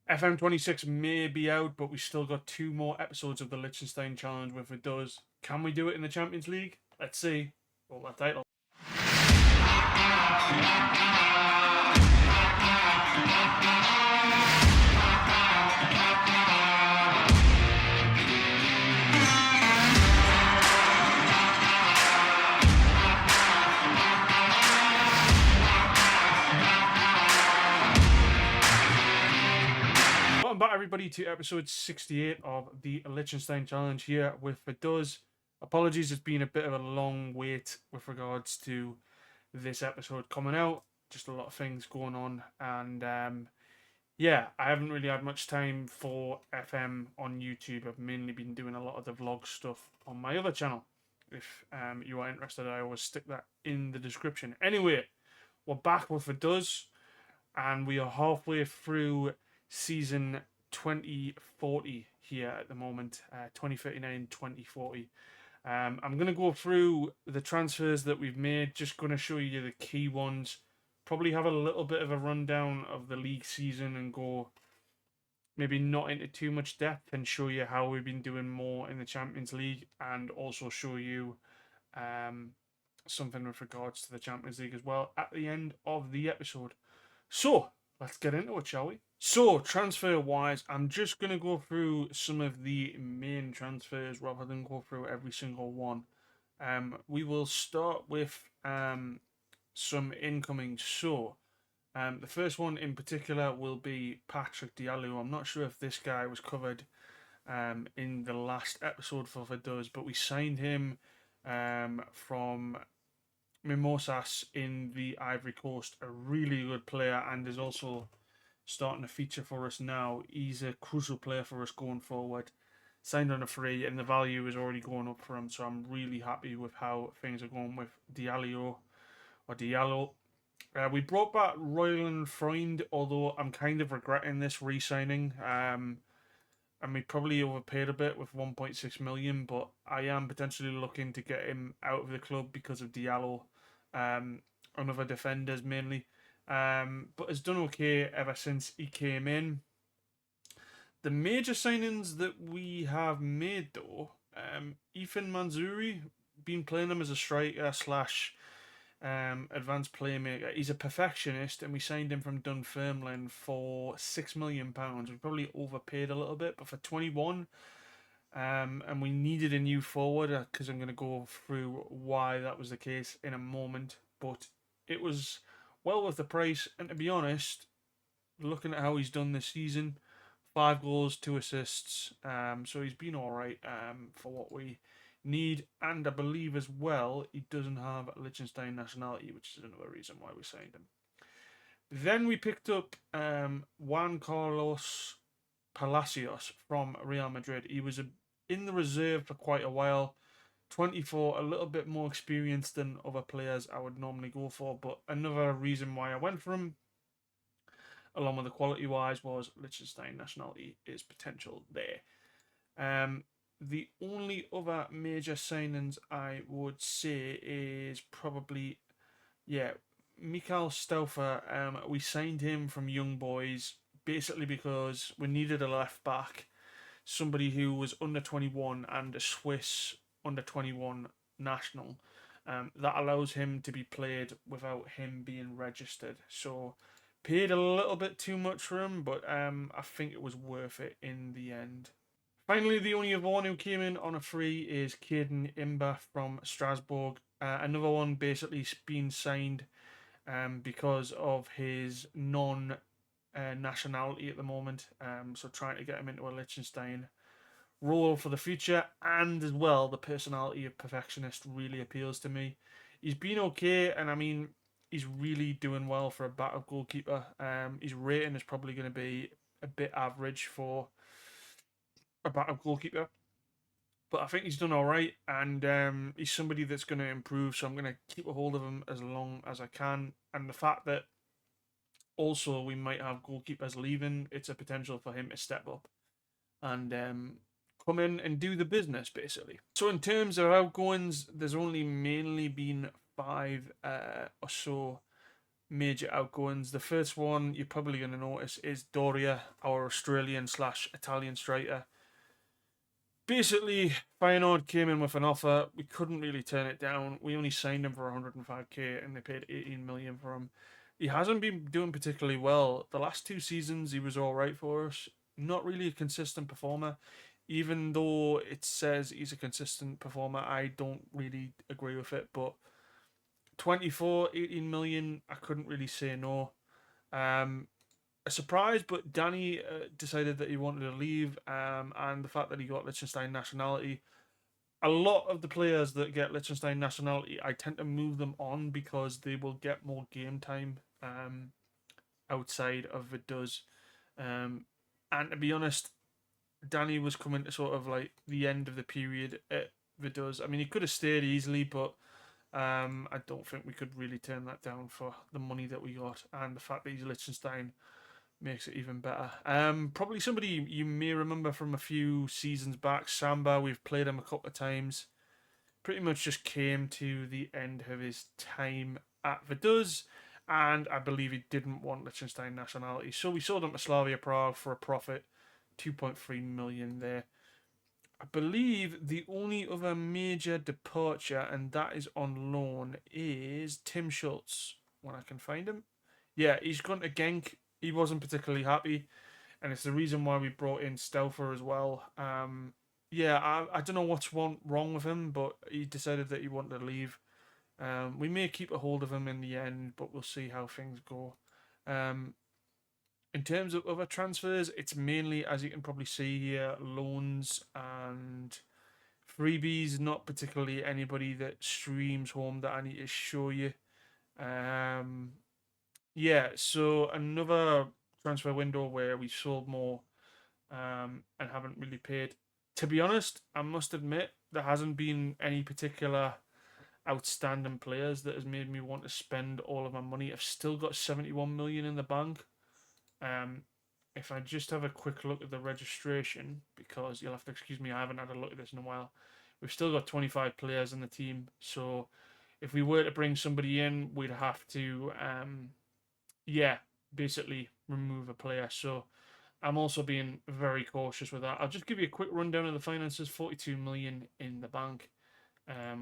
FM26 may be out, but we still got 2 more episodes of the Liechtenstein challenge with Vaduz. Can we do it in the Champions League? Let's see. Roll that title. Welcome back, everybody, to episode 68 of the Liechtenstein challenge here with Vaduz. Apologies, it's been a bit of a long wait with regards to this episode coming out. Just a lot of things going on, and yeah, I haven't really had much time for FM on YouTube. I've mainly been doing a lot of the vlog stuff on my other channel. If you are interested, I always stick that in the description. Anyway, we're back with Vaduz, and we are halfway through season 2040 here at the moment, 2039, 2040. I'm going to go through the transfers that we've made, just going to show you the key ones, probably have a little bit of a rundown of the league season and go maybe not into too much depth and show you how we've been doing more in the Champions League, and also show you something with regards to the Champions League as well at the end of the episode. So, let's get into it, shall we? So, transfer-wise, I'm just going to go through some of the main transfers rather than go through every single one. We will start with some incoming. So, the first one in particular will be Patrick Diallo. I'm not sure if this guy was covered in the last episode for Vaduz, but we signed him from Mimosas in the Ivory Coast. A really good player, and is also starting to feature for us now. He's a crucial player for us going forward. Signed on a free, and the value is already going up for him, so I'm really happy with how things are going with Diallo. We brought back Royland Freund, although I'm kind of regretting this re-signing. And we probably overpaid a bit with 1.6 million, but I am potentially looking to get him out of the club because of Diallo and other defenders mainly. But has done okay ever since he came in. The major signings that we have made, though, Ethan Manzuri, been playing him as a striker slash advanced playmaker. He's a perfectionist, and we signed him from Dunfermline for £6 million. We probably overpaid a little bit, but for 21, and we needed a new forward, because I'm going to go through why that was the case in a moment. But it was well worth the price, and to be honest, looking at how he's done this season, 5 goals, 2 assists, so he's been alright for what we need, and I believe as well he doesn't have Liechtenstein nationality, which is another reason why we signed him. Then we picked up Juan Carlos Palacios from Real Madrid. He was in the reserve for quite a while. 24, a little bit more experienced than other players I would normally go for, but another reason why I went for him, along with the quality-wise, was Liechtenstein nationality is potential there. The only other major signings I would say is probably, Mikael Stauffer. We signed him from Young Boys basically because we needed a left back, somebody who was under 21 and a Swiss under 21 national. That allows him to be played without him being registered. So paid a little bit too much for him, but I think it was worth it in the end. Finally, the only other one who came in on a free is Caden Imba from Strasbourg. Another one basically being signed because of his non-nationality at the moment. So trying to get him into a Liechtenstein role for the future, and as well the personality of perfectionist really appeals to me. He's been okay, and I mean he's really doing well for a backup goalkeeper. His rating is probably going to be a bit average for a backup goalkeeper, but I think he's done all right, and he's somebody that's going to improve, so I'm going to keep a hold of him as long as I can. And the fact that also we might have goalkeepers leaving, it's a potential for him to step up and come in and do the business, basically. So in terms of outgoings, there's only mainly been 5 or so major outgoings. The first one you're probably going to notice is Doria, our Australian slash Italian striker. Basically, Feyenoord came in with an offer. We couldn't really turn it down. We only signed him for 105k and they paid 18 million for him. He hasn't been doing particularly well. The last 2 seasons, he was all right for us. Not really a consistent performer. Even though it says he's a consistent performer, I don't really agree with it. But 24, 18 million, I couldn't really say no. Um, a surprise, but Danny decided that he wanted to leave, and the fact that he got Liechtenstein nationality. A lot of the players that get Liechtenstein nationality, I tend to move them on because they will get more game time outside of Vaduz. And to be honest, Danny was coming to sort of like the end of the period at Vaduz. I mean, he could have stayed easily, but I don't think we could really turn that down for the money that we got and the fact that he's Liechtenstein makes it even better. Probably somebody you may remember from a few seasons back, Samba. We've played him a couple of times. Pretty much just came to the end of his time at Vaduz, and I believe he didn't want Liechtenstein nationality, so we sold him to Slavia Prague for a profit, 2.3 million there. I believe the only other major departure, and that is on loan, is Tim Schultz. When I can find him, yeah, he's gone to Genk. He wasn't particularly happy, and it's the reason why we brought in Stauffer as well. Yeah, I don't know what's wrong with him, but he decided that he wanted to leave. We may keep a hold of him in the end, but we'll see how things go. Um, in terms of other transfers, it's mainly, as you can probably see here, loans and freebies. Not particularly anybody that streams home that I need to show you. Um, yeah, so another transfer window where we sold more and haven't really paid. To be honest, I must admit there hasn't been any particular outstanding players that has made me want to spend all of my money. I've still got 71 million in the bank. Um, if I just have a quick look at the registration, because you'll have to excuse me, I haven't had a look at this in a while. We've still got 25 players in the team, so if we were to bring somebody in, we'd have to, yeah, basically remove a player. So I'm also being very cautious with that. I'll just give you a quick rundown of the finances. 42 million in the bank.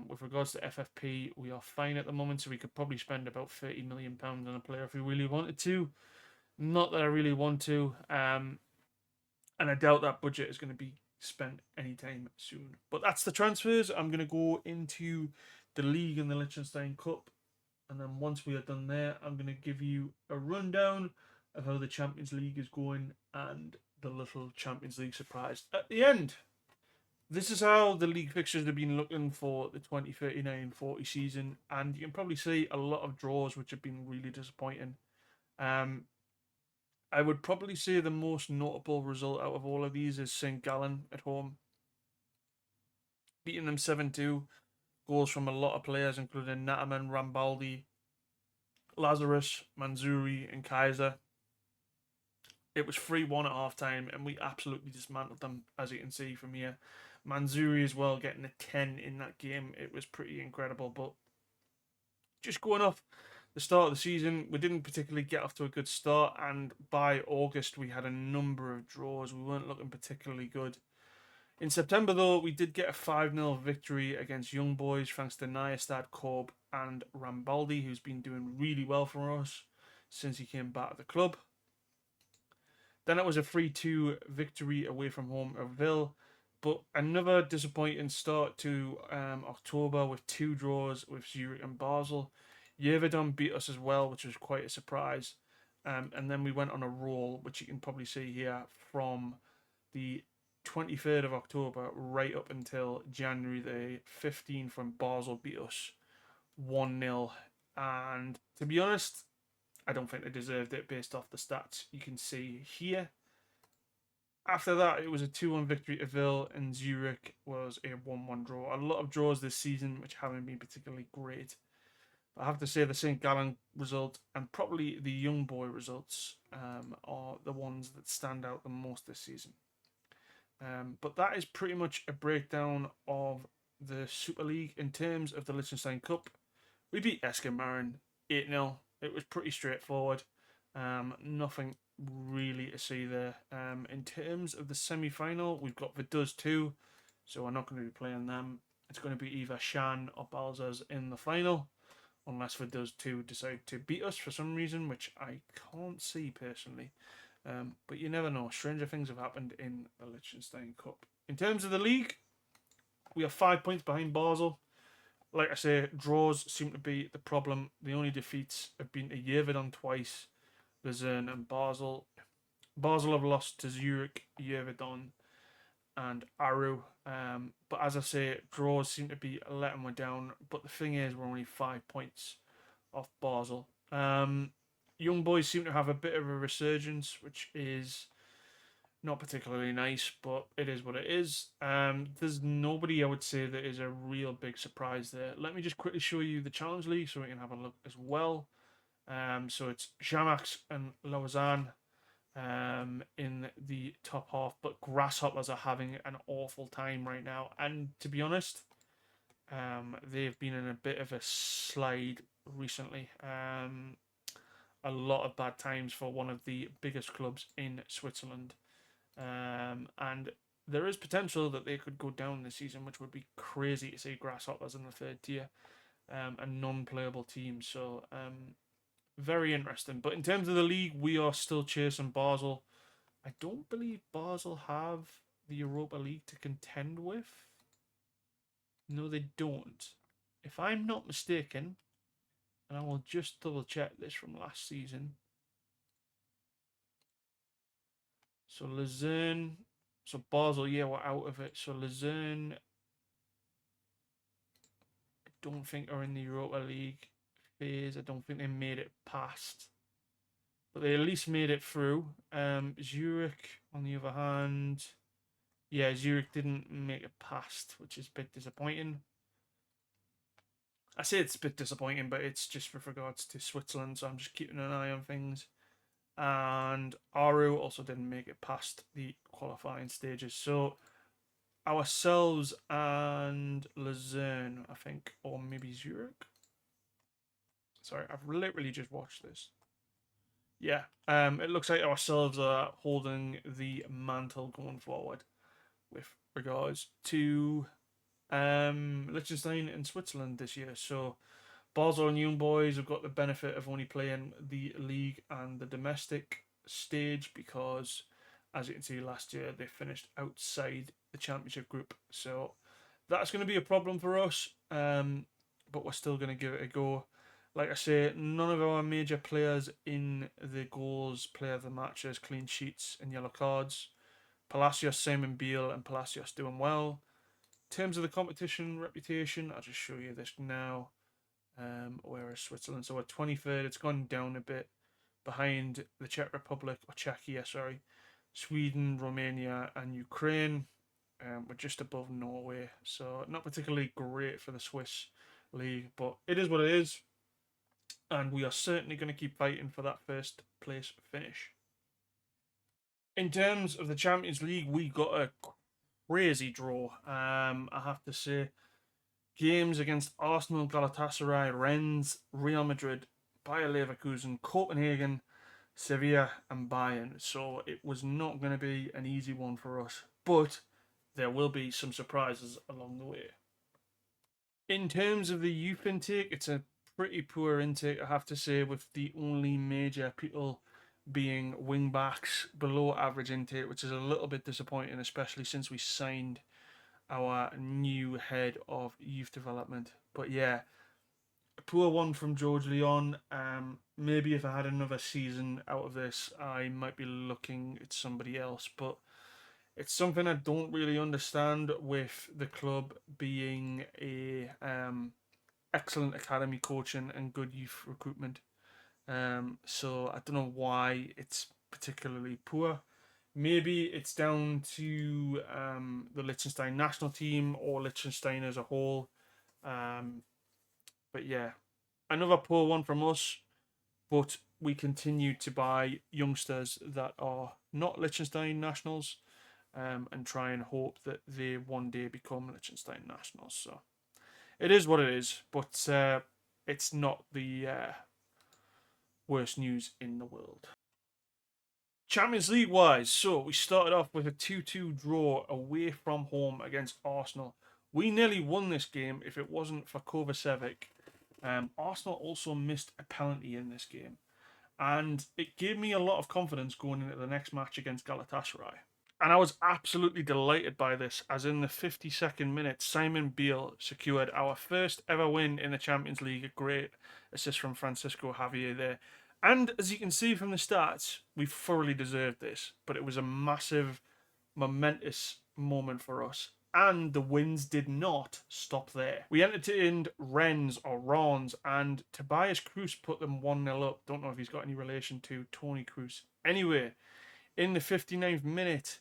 With regards to FFP, we are fine at the moment, so we could probably spend about £30 million on a player if we really wanted to. Not that I really want to, and I doubt that budget is going to be spent anytime soon. But that's the transfers. I'm going to go into the league and the Liechtenstein Cup, and then once we are done there, I'm going to give you a rundown of how the Champions League is going and the little Champions League surprise at the end. This is how the league fixtures have been looking for the 2039-40 season, and you can probably see a lot of draws which have been really disappointing. Um, I would probably say the most notable result out of all of these is St. Gallen at home, beating them 7-2. Goals from a lot of players, including Nataman, Rambaldi, Lazarus, Manzuri, and Kaiser. It was 3-1 at half time, and we absolutely dismantled them, as you can see from here. Manzuri as well, getting a 10 in that game. It was pretty incredible, but just going off the start of the season, we didn't particularly get off to a good start, and by August, we had a number of draws. We weren't looking particularly good. In September, though, we did get a 5-0 victory against Young Boys, thanks to Nyestad, Korb, and Rambaldi, who's been doing really well for us since he came back to the club. Then it was a 3-2 victory away from home at Ville, but another disappointing start to October with 2 draws with Zurich and Basel. Yevedon beat us as well, which was quite a surprise. And then we went on a roll, which you can probably see here from the 23rd of October right up until January the 15th when Basel beat us 1-0. And to be honest, I don't think they deserved it based off the stats you can see here. After that, it was a 2-1 victory to Ville, and Zurich was a 1-1 draw. A lot of draws this season, which haven't been particularly great. But I have to say the St. Gallen result and probably the Young Boy results are the ones that stand out the most this season. But that is pretty much a breakdown of the Super League. In terms of the Liechtenstein Cup, we beat Esken Marin 8-0. it was pretty straightforward. Nothing really to see there. In terms of the semi-final, we've got Vaduz 2, so we're not going to be playing them. It's going to be either Shan or Balzers in the final, unless Vaduz 2 decide to beat us for some reason, which I can't see personally. But you never know. Stranger things have happened in the Liechtenstein Cup. In terms of the league, we are 5 points behind Basel. Like I say, draws seem to be the problem. The only defeats have been to Yerevan twice, Luzern and Basel. Basel have lost to Zurich, Yerevan, and Aru. But as I say, draws seem to be letting me down. But the thing is, we're only 5 points off Basel. Young boys seem to have a bit of a resurgence, which is not particularly nice, but it is what it is. There's nobody I would say that is a real big surprise there. Let me just quickly show you the Challenge League so we can have a look as well. So it's Jamax and Lausanne in the top half, but Grasshoppers are having an awful time right now. And to be honest, they've been in a bit of a slide recently. A lot of bad times for one of the biggest clubs in Switzerland. And there is potential that they could go down this season, which would be crazy to see Grasshoppers in the third tier, a non-playable team. So very interesting. But in terms of the league, we are still chasing Basel. I don't believe Basel have the Europa League to contend with. No, they don't. If I'm not mistaken, and I will just double check this from last season. So Luzern, so Basel, yeah, we're out of it. So Luzern, I don't think are in the Europa League phase. I don't think they made it past, but they at least made it through. Zurich, on the other hand, yeah, Zurich didn't make it past, which is a bit disappointing. I say it's a bit disappointing, but it's just with regards to Switzerland, so I'm just keeping an eye on things. And Aru also didn't make it past the qualifying stages. So ourselves and Luzern, I think, or maybe Zurich. Sorry, I've literally just watched this. Yeah, it looks like ourselves are holding the mantle going forward with regards to Liechtenstein and Switzerland this year. So Basel and Young Boys have got the benefit of only playing the league and the domestic stage because, as you can see, last year they finished outside the championship group. So that's going to be a problem for us, but we're still going to give it a go. Like I say, none of our major players in the goals, player of the matches, clean sheets, and yellow cards. Palacios, Simon Beale, and Palacios doing well. In terms of the competition reputation, I'll just show you this now. Where is Switzerland? So we're 23rd. It's gone down a bit behind the Czech Republic, or Czechia, sorry, Sweden, Romania, and Ukraine. We're just above Norway, so not particularly great for the Swiss league, but it is what it is, and we are certainly going to keep fighting for that first place finish. In terms of the Champions League, we got a crazy draw. I have to say, games against Arsenal, Galatasaray, Rennes, Real Madrid, Bayer Leverkusen, Copenhagen, Sevilla, and Bayern. So it was not going to be an easy one for us, but there will be some surprises along the way. In terms of the youth intake, it's a pretty poor intake, I have to say, with the only major people being wing backs, below average intake, which is a little bit disappointing, especially since we signed our new head of youth development. But yeah, a poor one from George Leon. Maybe if I had another season out of this, I might be looking at somebody else. But it's something I don't really understand with the club being a excellent academy coaching and good youth recruitment. So I don't know why it's particularly poor. Maybe it's down to the Liechtenstein national team or Liechtenstein as a whole. But yeah, another poor one from us. But we continue to buy youngsters that are not Liechtenstein nationals and try and hope that they one day become Liechtenstein nationals. So it is what it is. But it's not the worst news in the world. Champions League wise, so we started off with a 2-2 draw away from home against Arsenal. We nearly won this game if it wasn't for Kovacevic. Arsenal also missed a penalty in this game, and it gave me a lot of confidence going into the next match against Galatasaray. And I was absolutely delighted by this, as in the 52nd minute, Simon Beale secured our first ever win in the Champions League. A great assist from Francisco Javier there. And as you can see from the stats, we thoroughly deserved this. But it was a massive, momentous moment for us. And the wins did not stop there. We entertained Rennes or Rons, and Tobias Kroos put them 1-0 up. Don't know if he's got any relation to Tony Kroos. Anyway, in the 59th minute,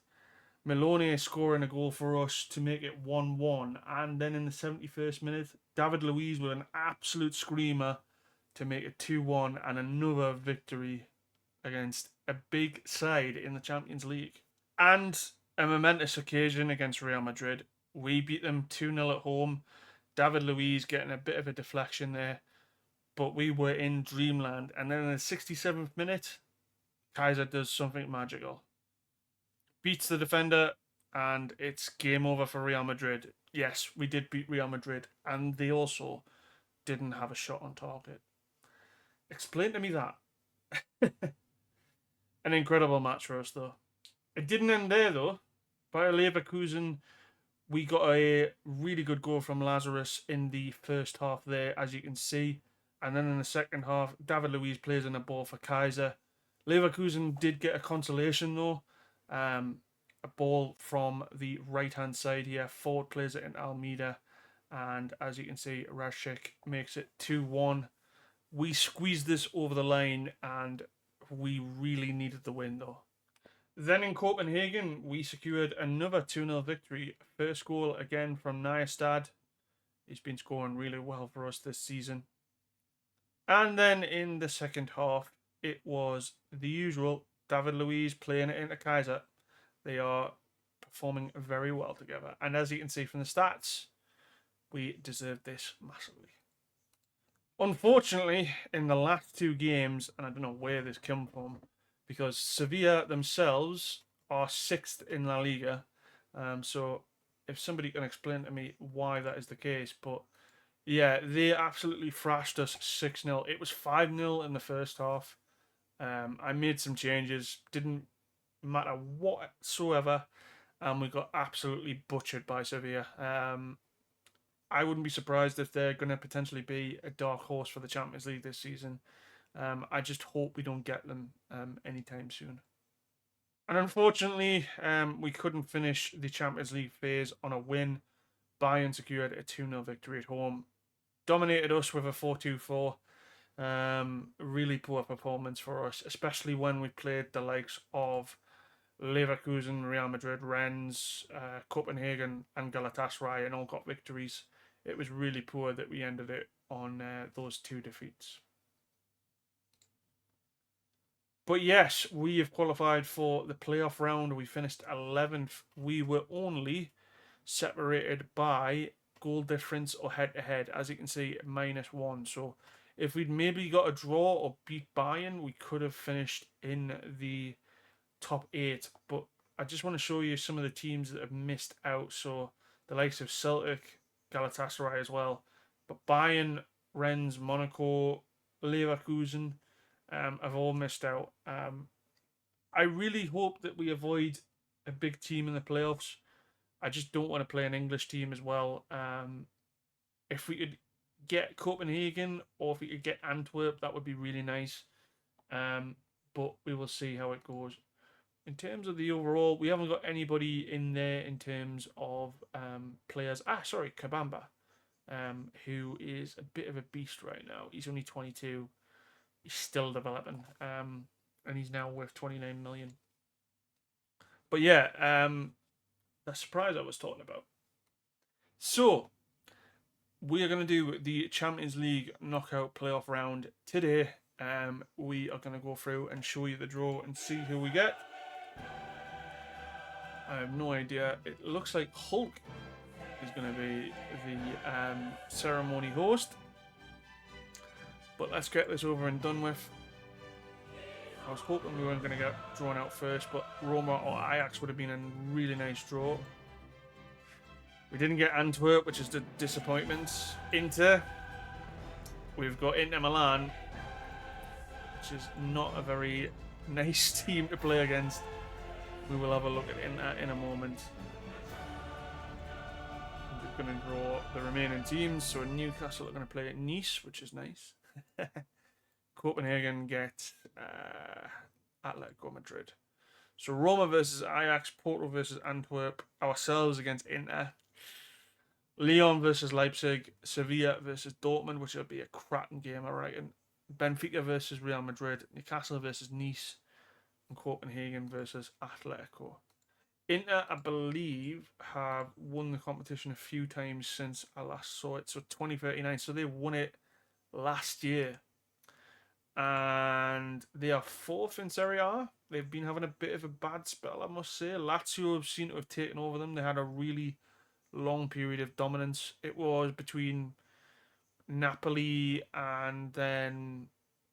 Melone scoring a goal for us to make it 1-1. And then in the 71st minute, David Luiz with an absolute screamer to make it 2-1 and another victory against a big side in the Champions League. And a momentous occasion against Real Madrid. We beat them 2-0 at home. David Luiz getting a bit of a deflection there. But we were in dreamland. And then in the 67th minute, Kaiser does something magical. Beats the defender, and it's game over for Real Madrid. Yes, we did beat Real Madrid, and they also didn't have a shot on target. Explain to me that. An incredible match for us, though. It didn't end there, though. By Leverkusen, we got a really good goal from Lazarus in the first half there, as you can see. And then in the second half, David Luiz plays in a ball for Kaiser. Leverkusen did get a consolation, though. A ball from the right-hand side here. Forward plays it in Almeida. And as you can see, Rashik makes it 2-1. We squeezed this over the line, and we really needed the win, though. Then in Copenhagen, we secured another 2-0 victory. First goal again from Nyestad. He's been scoring really well for us this season. And then in the second half, it was the usual David Luiz playing it into Kaiser. They are performing very well together. And as you can see from the stats, we deserve this massively. Unfortunately, in the last two games, and I don't know where this came from, because Sevilla themselves are 6th in La Liga. So if somebody can explain to me why that is the case, but yeah, they absolutely thrashed us 6-0. It was 5-0 in the first half. I made some changes, didn't matter whatsoever, and we got absolutely butchered by Sevilla. I wouldn't be surprised if they're going to potentially be a dark horse for the Champions League this season. I just hope we don't get them anytime soon. And unfortunately, we couldn't finish the Champions League phase on a win. Bayern secured a 2-0 victory at home. Dominated us with a 4-2-4. Really poor performance for us, especially when we played the likes of Leverkusen, Real Madrid, Rennes, Copenhagen and Galatasaray, and all got victories. It was really poor that we ended it on those two defeats. But yes, we have qualified for the playoff round. We finished 11th. We were only separated by goal difference or head-to-head. As you can see, -1. So if we'd maybe got a draw or beat Bayern, we could have finished in the top 8. But I just want to show you some of the teams that have missed out. So the likes of Celtic, Galatasaray as well. But Bayern, Rennes, Monaco, Leverkusen have all missed out. I really hope that we avoid a big team in the playoffs. I just don't want to play an English team as well. If we could get Copenhagen or if we could get Antwerp, that would be really nice. But we will see how it goes. In terms of the overall, we haven't got anybody in there in terms of players. Kabamba, who is a bit of a beast right now. He's only 22. He's still developing, and he's now worth 29 million. But yeah, the surprise I was talking about. So, we are going to do the Champions League knockout playoff round today. We are going to go through and show you the draw and see who we get. I have no idea. It looks like Hulk is going to be the ceremony host. But let's get this over and done with. I was hoping we weren't going to get drawn out first, but Roma or Ajax would have been a really nice draw. We didn't get Antwerp, which is the disappointment. Inter. We've got Inter Milan, which is not a very nice team to play against. We will have a look at Inter in a moment. We're going to draw the remaining teams. So Newcastle are going to play at Nice, which is nice. Copenhagen get Atletico Madrid. So Roma versus Ajax, Porto versus Antwerp, ourselves against Inter, Lyon versus Leipzig, Sevilla versus Dortmund, which will be a cracking game, I reckon. Benfica versus Real Madrid, Newcastle versus Nice, and Copenhagen versus Atletico. Inter, I believe, have won the competition a few times since I last saw it. So 2039. So they won it last year. And they are fourth in Serie A. They've been having a bit of a bad spell, I must say. Lazio have seemed to have taken over them. They had a really long period of dominance. It was between Napoli and then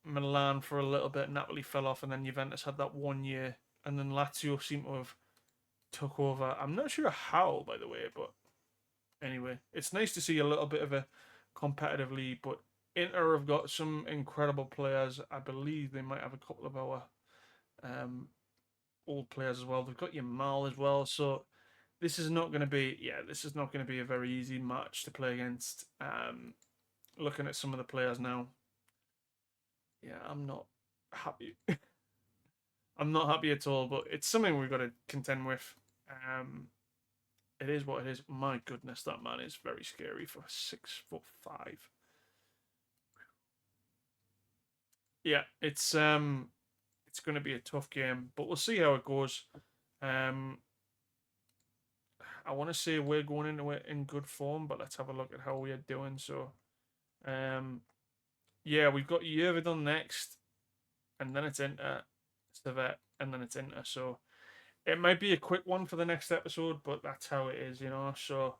Milan for a little bit. Napoli fell off, and then Juventus had that 1 year, and then Lazio seemed to have took over. I'm not sure how, by the way, but anyway, it's nice to see a little bit of a competitive league. But Inter have got some incredible players. I believe they might have a couple of our old players as well. They've got Yamal as well, so this is not going to be a very easy match to play against. Looking at some of the players now, yeah, I'm not happy. I'm not happy at all, but it's something we've got to contend with. It is what it is. My goodness, that man is very scary for 6'5". Yeah, it's going to be a tough game, but we'll see how it goes. I want to say we're going into it in good form, but let's have a look at how we are doing. So, yeah, we've got Yeovil next, and then it's Inter, Servette, and then it's Inter. So it might be a quick one for the next episode, but that's how it is, you know. So,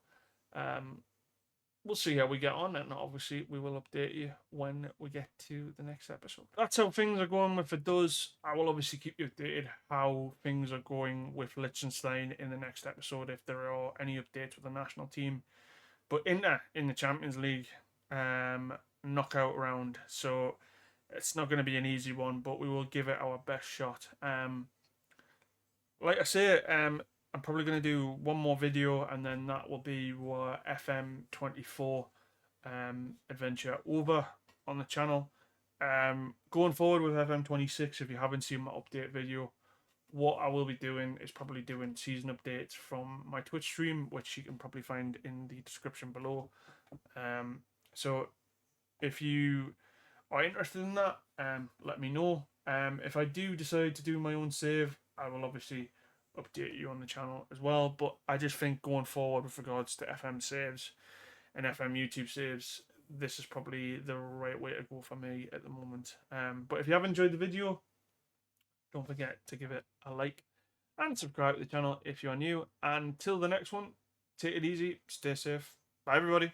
we'll see how we get on, and obviously we will update you when we get to the next episode. That's how things are going with Vaduz. I will obviously keep you updated how things are going with Liechtenstein in the next episode if there are any updates with the national team. But Inter in the Champions League knockout round, so it's not going to be an easy one, but we will give it our best shot. Like I say, I'm probably going to do one more video, and then that will be our FM24 adventure over on the channel. Going forward with FM26, if you haven't seen my update video, what I will be doing is probably doing season updates from my Twitch stream, which you can probably find in the description below. So if you are interested in that, let me know. If I do decide to do my own save, I will obviously update you on the channel as well. But I just think going forward with regards to FM saves and FM YouTube saves, this is probably the right way to go for me at the moment. But if you have enjoyed the video, don't forget to give it a like and subscribe to the channel if you're new. Until the next one, take it easy, stay safe. Bye everybody.